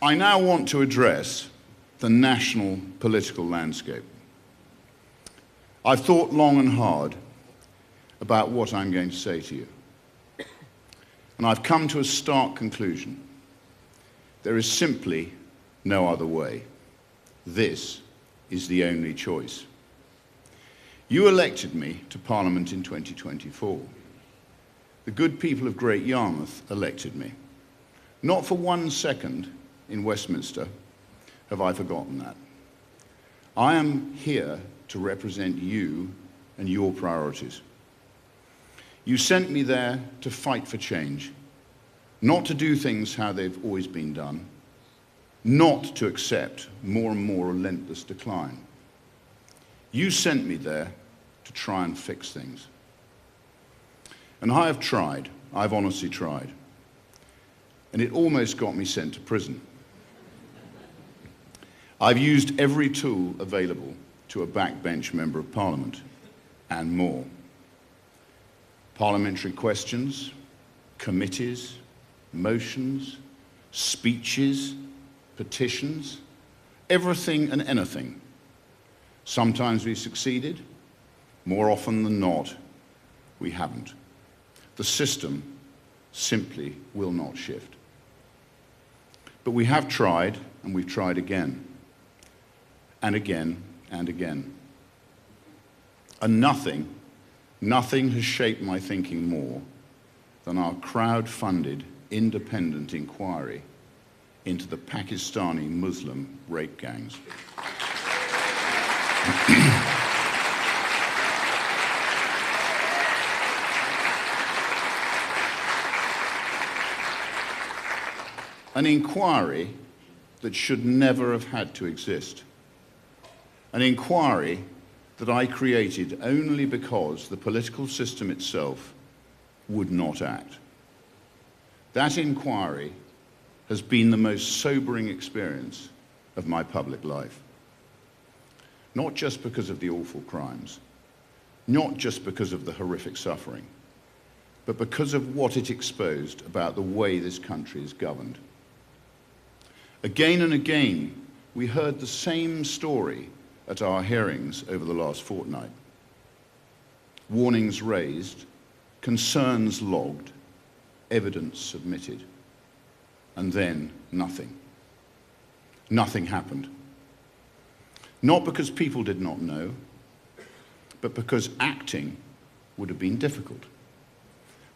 I now want to address the national political landscape. I've thought long and hard about what I'm going to say to you. And I've come to a stark conclusion. There is simply no other way. This is the only choice. You elected me to Parliament in 2024. The good people of Great Yarmouth elected me. Not for 1 second in Westminster have I forgotten that. I am here to represent you and your priorities. You sent me there to fight for change, not to do things how they've always been done, not to accept more and more relentless decline. You sent me there to try and fix things. And I have tried, I've honestly tried. And it almost got me sent to prison. I've used every tool available to a backbench member of Parliament, and more. Parliamentary questions, committees, motions, speeches, petitions, everything and anything. Sometimes we succeeded, more often than not, we haven't. The system simply will not shift. But we have tried, and we've tried again, and again, and again. And nothing has shaped my thinking more than our crowd-funded independent inquiry into the Pakistani Muslim rape gangs. An inquiry that should never have had to exist. An inquiry that I created only because the political system itself would not act. That inquiry has been the most sobering experience of my public life. Not just because of the awful crimes, not just because of the horrific suffering, but because of what it exposed about the way this country is governed. Again and again, we heard the same story at our hearings over the last fortnight. Warnings raised, concerns logged, evidence submitted, and then nothing. Nothing happened. Not because people did not know, but because acting would have been difficult,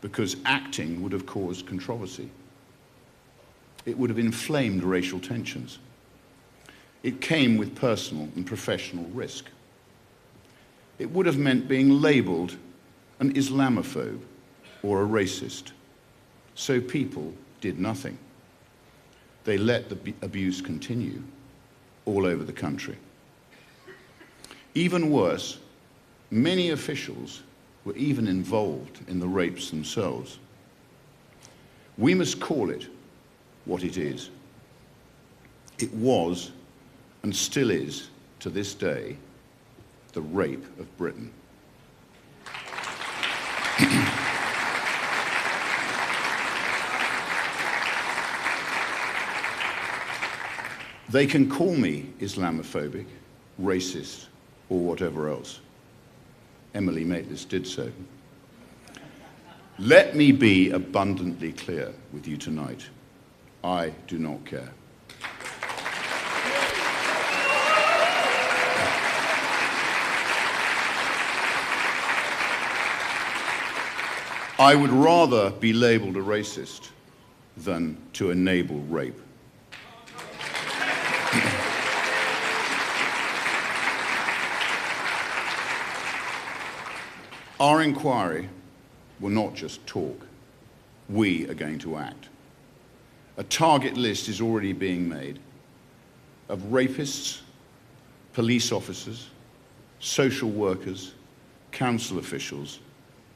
because acting would have caused controversy. It would have inflamed racial tensions. It came with personal and professional risk. It would have meant being labelled an Islamophobe or a racist. So people did nothing. They let the abuse continue all over the country. Even worse, many officials were even involved in the rapes themselves. We must call it what it is. It was, and still is, to this day, the rape of Britain. They can call me Islamophobic, racist, or whatever else. Emily Maitlis did so. Let me be abundantly clear with you tonight. I do not care. I would rather be labelled a racist than to enable rape. Our inquiry will not just talk. We are going to act. A target list is already being made of rapists, police officers, social workers, council officials,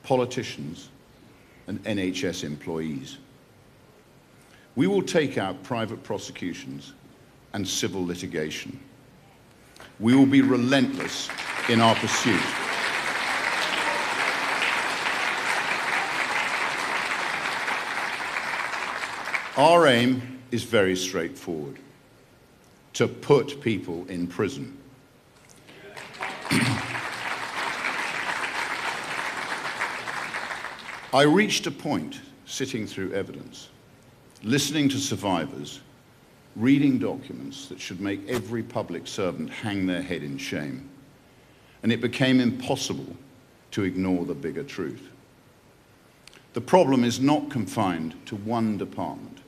politicians, and NHS employees. We will take out private prosecutions and civil litigation. We will be relentless in our pursuit. Our aim is very straightforward: to put people in prison. I reached a point, sitting through evidence, listening to survivors, reading documents that should make every public servant hang their head in shame, and it became impossible to ignore the bigger truth. The problem is not confined to one department.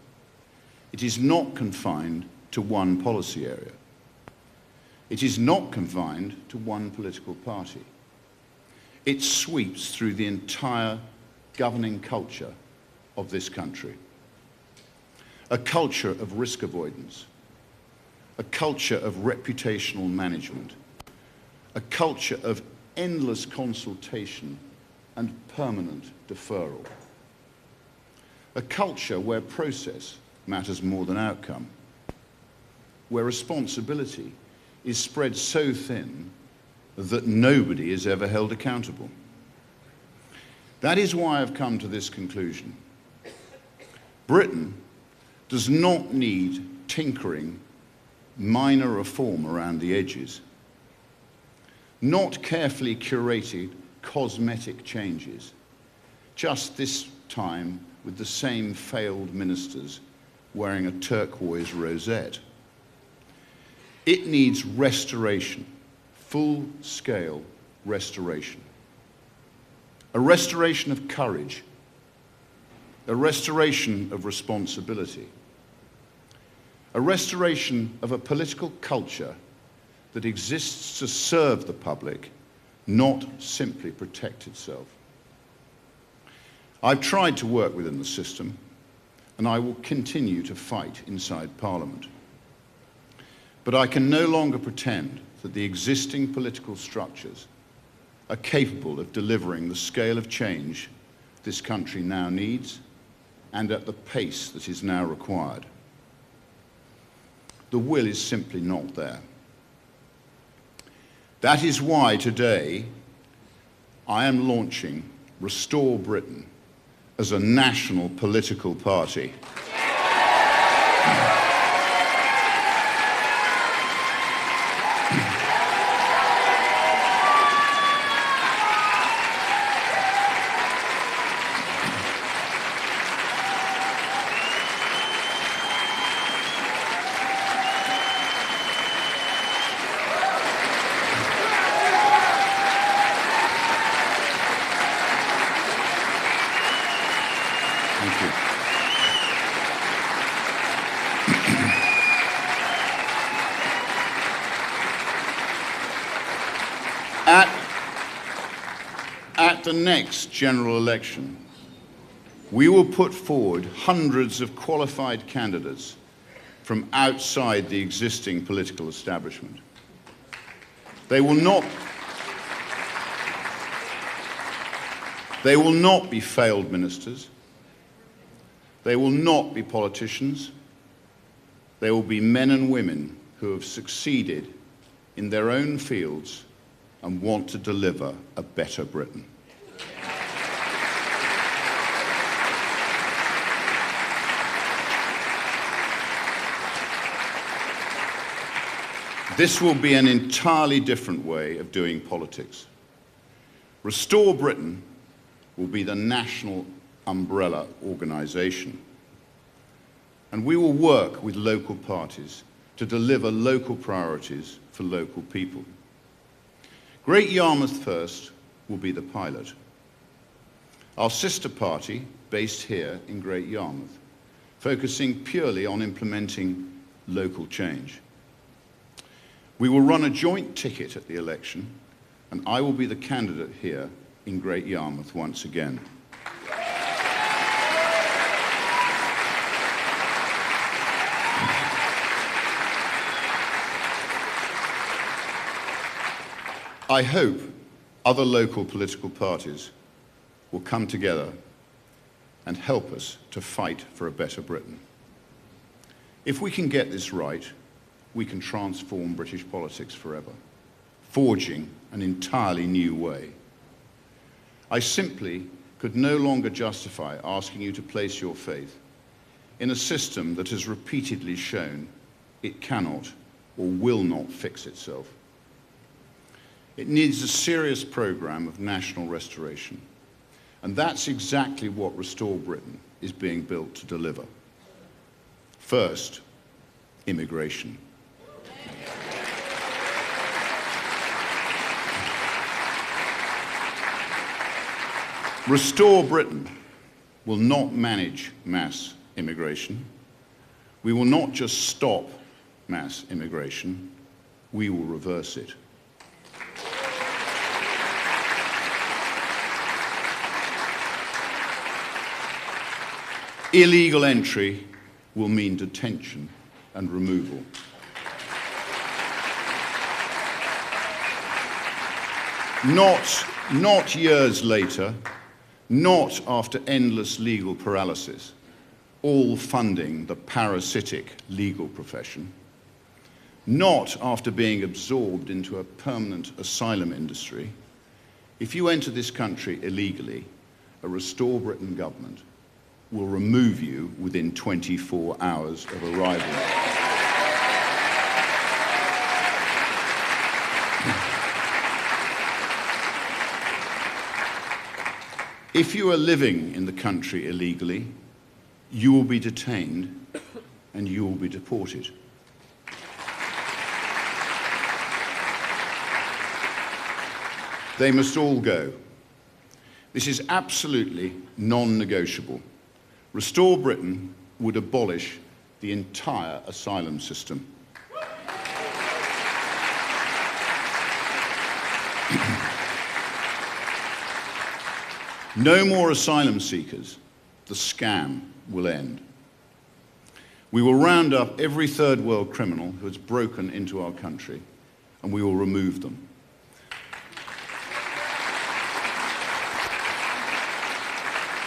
It is not confined to one policy area. It is not confined to one political party. It sweeps through the entire governing culture of this country. A culture of risk avoidance, a culture of reputational management, a culture of endless consultation and permanent deferral, a culture where process matters more than outcome, where responsibility is spread so thin that nobody is ever held accountable. That is why I've come to this conclusion. Britain does not need tinkering, minor reform around the edges, not carefully curated cosmetic changes, just this time with the same failed ministers wearing a turquoise rosette. It needs restoration, full-scale restoration. A restoration of courage, a restoration of responsibility, a restoration of a political culture that exists to serve the public, not simply protect itself. I've tried to work within the system, and I will continue to fight inside Parliament. But I can no longer pretend that the existing political structures are capable of delivering the scale of change this country now needs and at the pace that is now required. The will is simply not there. That is why today I am launching Restore Britain as a national political party. Thank you. At the next general election, we will put forward hundreds of qualified candidates from outside the existing political establishment. They will not be failed ministers. They will not be politicians. They will be men and women who have succeeded in their own fields and want to deliver a better Britain. This will be an entirely different way of doing politics. Restore Britain will be the national umbrella organisation, and we will work with local parties to deliver local priorities for local people. Great Yarmouth First will be the pilot. Our sister party, based here in Great Yarmouth, focusing purely on implementing local change. We will run a joint ticket at the election, and I will be the candidate here in Great Yarmouth once again. I hope other local political parties will come together and help us to fight for a better Britain. If we can get this right, we can transform British politics forever, forging an entirely new way. I simply could no longer justify asking you to place your faith in a system that has repeatedly shown it cannot or will not fix itself. It needs a serious program of national restoration, and that's exactly what Restore Britain is being built to deliver. First, immigration. Restore Britain will not manage mass immigration. We will not just stop mass immigration, we will reverse it. Illegal entry will mean detention and removal. Not years later, not after endless legal paralysis, all funding the parasitic legal profession, not after being absorbed into a permanent asylum industry. If you enter this country illegally, a Restore Britain government will remove you within 24 hours of arrival. If you are living in the country illegally, you will be detained and you will be deported. They must all go. This is absolutely non-negotiable. Restore Britain would abolish the entire asylum system. No more asylum seekers. The scam will end. We will round up every third world criminal who has broken into our country, and we will remove them.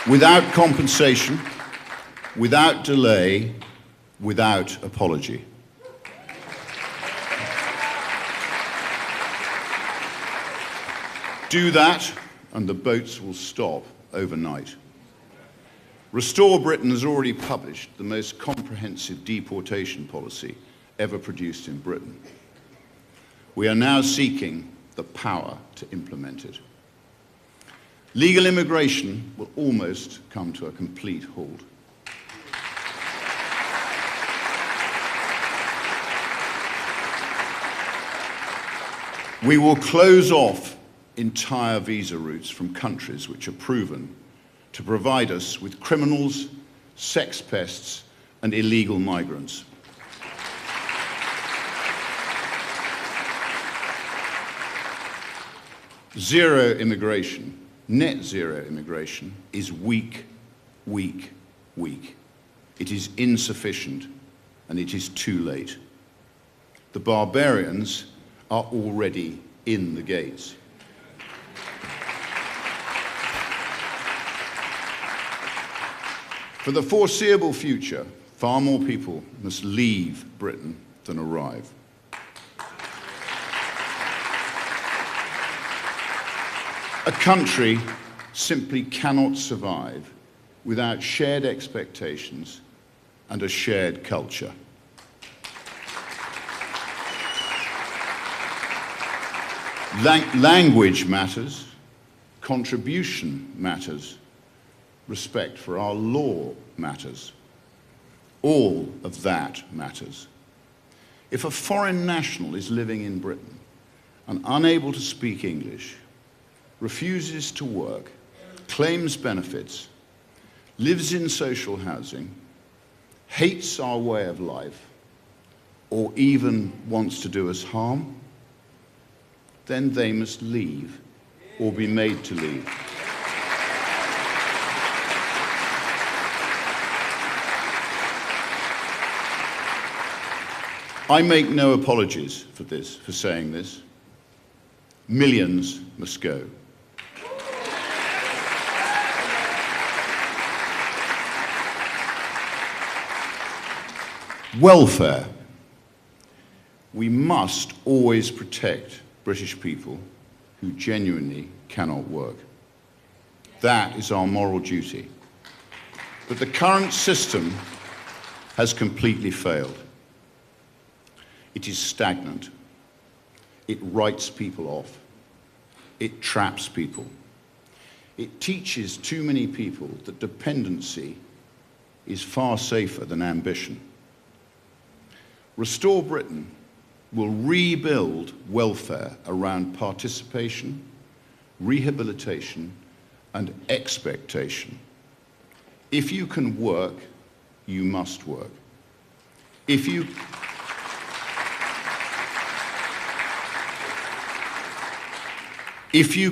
Without compensation, without delay, without apology. Do that, and the boats will stop overnight. Restore Britain has already published the most comprehensive deportation policy ever produced in Britain. We are now seeking the power to implement it. Legal immigration will almost come to a complete halt. We will close off entire visa routes from countries which are proven to provide us with criminals, sex pests, and illegal migrants. Zero immigration, net zero immigration, is weak, weak, weak. It is insufficient, and it is too late. The barbarians are already in the gates. For the foreseeable future, far more people must leave Britain than arrive. A country simply cannot survive without shared expectations and a shared culture. Language matters, contribution matters, respect for our law matters. All of that matters. If a foreign national is living in Britain and unable to speak English, refuses to work, claims benefits, lives in social housing, hates our way of life, or even wants to do us harm, then they must leave or be made to leave. I make no apologies for saying this. Millions must go. Welfare. We must always protect British people who genuinely cannot work. That is our moral duty. But the current system has completely failed. It is stagnant. It writes people off. It traps people. It teaches too many people that dependency is far safer than ambition. Restore Britain will rebuild welfare around participation, rehabilitation, and expectation. If you can work, you must work. If you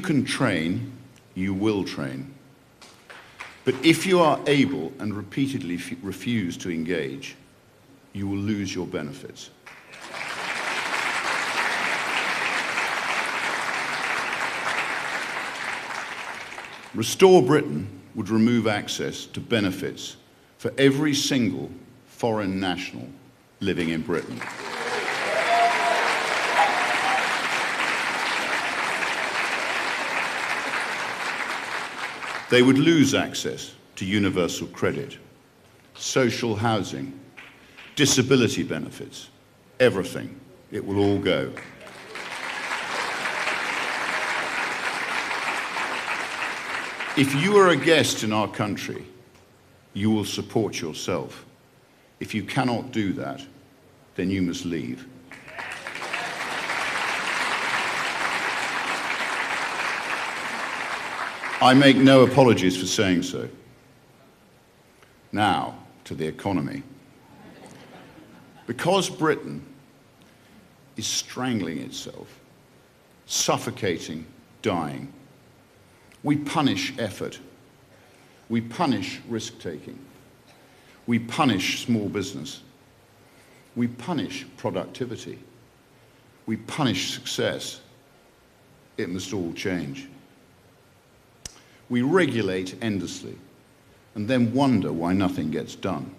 can train, you will train. But if you are able and repeatedly refuse to engage, you will lose your benefits. Restore Britain would remove access to benefits for every single foreign national living in Britain. They would lose access to universal credit, social housing, disability benefits, everything. It will all go. If you are a guest in our country, you will support yourself. If you cannot do that, then you must leave. I make no apologies for saying so. Now, to the economy. Because Britain is strangling itself, suffocating, dying, we punish effort. We punish risk-taking. We punish small business. We punish productivity. We punish success. It must all change. We regulate endlessly and then wonder why nothing gets done.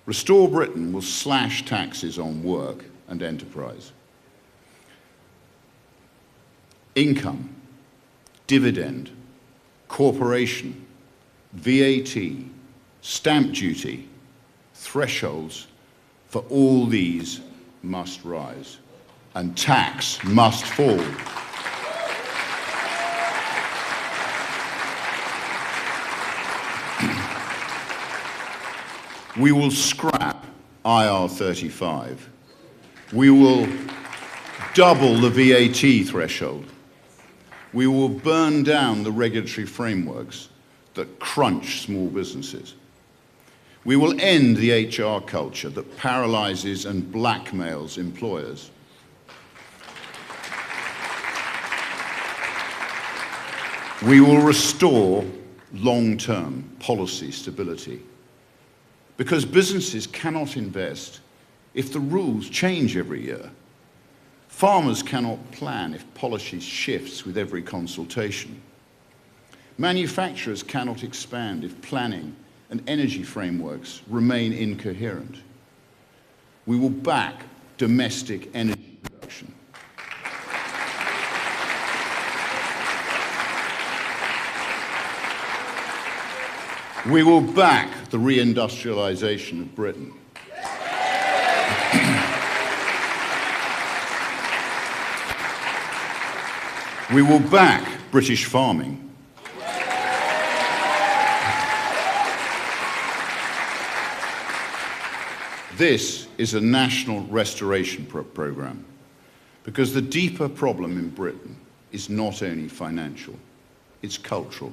Restore Britain will slash taxes on work and enterprise. Income, dividend, corporation, VAT, stamp duty, thresholds for all these must rise, and tax must fall. We will scrap IR35. We will double the VAT threshold. We will burn down the regulatory frameworks that crunch small businesses. We will end the HR culture that paralyzes and blackmails employers. We will restore long-term policy stability, because businesses cannot invest if the rules change every year. Farmers cannot plan if policy shifts with every consultation. Manufacturers cannot expand if planning and energy frameworks remain incoherent. We will back domestic energy production. We will back the reindustrialization of Britain. We will back British farming. This is a national restoration program, because the deeper problem in Britain is not only financial, it's cultural.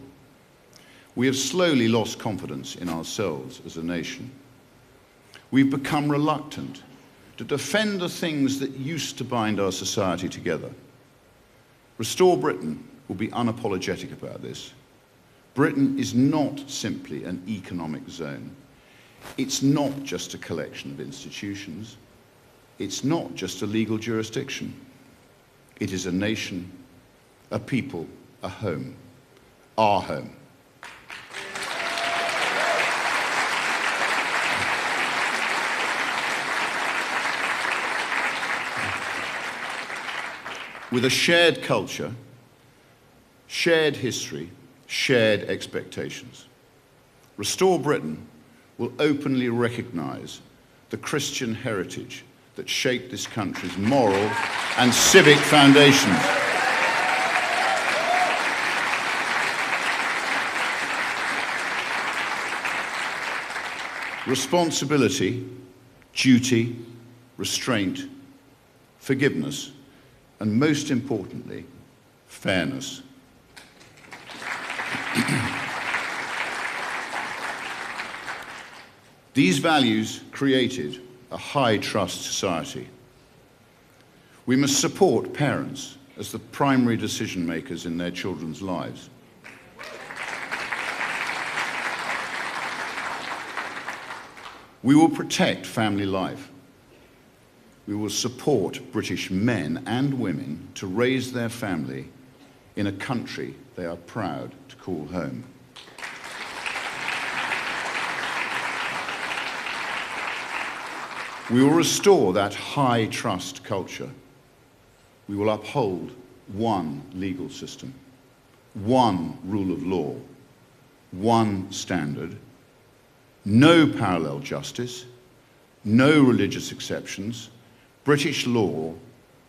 We have slowly lost confidence in ourselves as a nation. We've become reluctant to defend the things that used to bind our society together. Restore Britain will be unapologetic about this. Britain is not simply an economic zone. It's not just a collection of institutions. It's not just a legal jurisdiction. It is a nation, a people, a home, our home. With a shared culture, shared history, shared expectations. Restore Britain will openly recognise the Christian heritage that shaped this country's moral and civic foundations. Responsibility, duty, restraint, forgiveness, and most importantly, fairness. These values created a high-trust society. We must support parents as the primary decision-makers in their children's lives. We will protect family life. We will support British men and women to raise their family in a country they are proud to call home. We will restore that high trust culture. We will uphold one legal system, one rule of law, one standard, no parallel justice, no religious exceptions. British law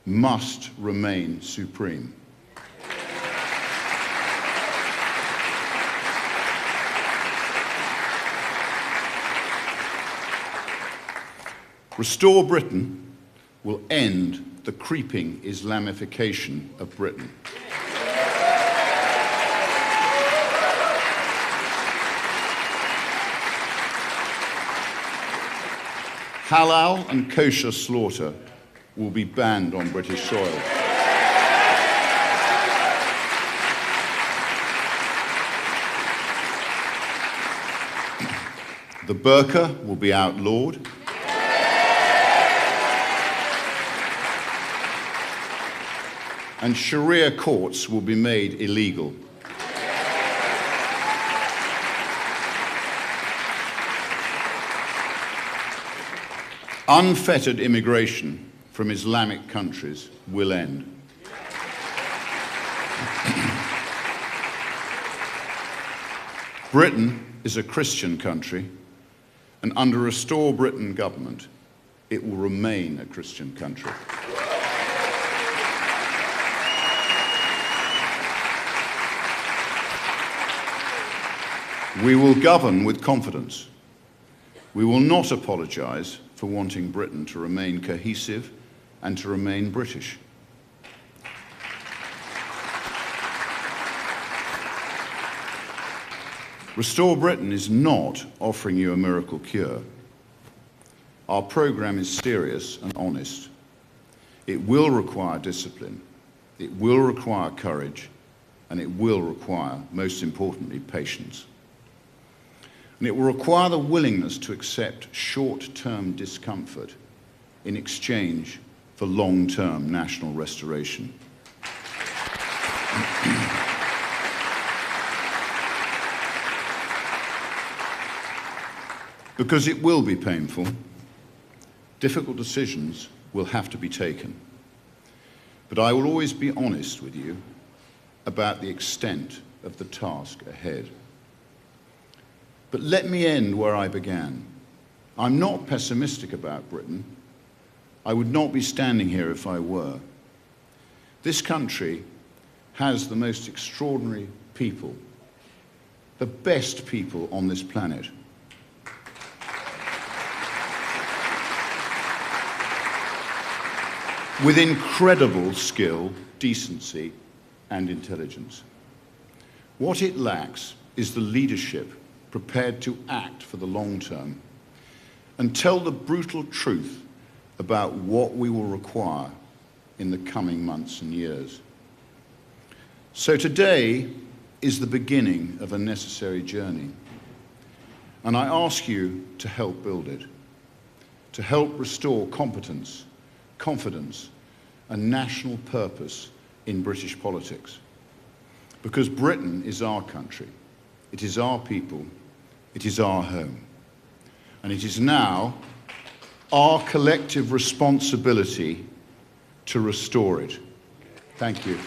must remain supreme. Restore Britain will end the creeping Islamification of Britain. Halal and kosher slaughter will be banned on British soil. The burqa will be outlawed. And Sharia courts will be made illegal. Unfettered immigration from Islamic countries will end. Britain is a Christian country, and under a Restore Britain government, it will remain a Christian country. We will govern with confidence. We will not apologise for wanting Britain to remain cohesive and to remain British. Restore Britain is not offering you a miracle cure. Our programme is serious and honest. It will require discipline, it will require courage, and it will require, most importantly, patience. And it will require the willingness to accept short-term discomfort in exchange for long-term national restoration. Because it will be painful, difficult decisions will have to be taken. But I will always be honest with you about the extent of the task ahead. But let me end where I began. I'm not pessimistic about Britain. I would not be standing here if I were. This country has the most extraordinary people, the best people on this planet. With incredible skill, decency, and intelligence. What it lacks is the leadership prepared to act for the long term and tell the brutal truth about what we will require in the coming months and years. So today is the beginning of a necessary journey, and I ask you to help build it, to help restore competence, confidence, and national purpose in British politics. Because Britain is our country, it is our people, it is our home. And it is now our collective responsibility to restore it. Thank you.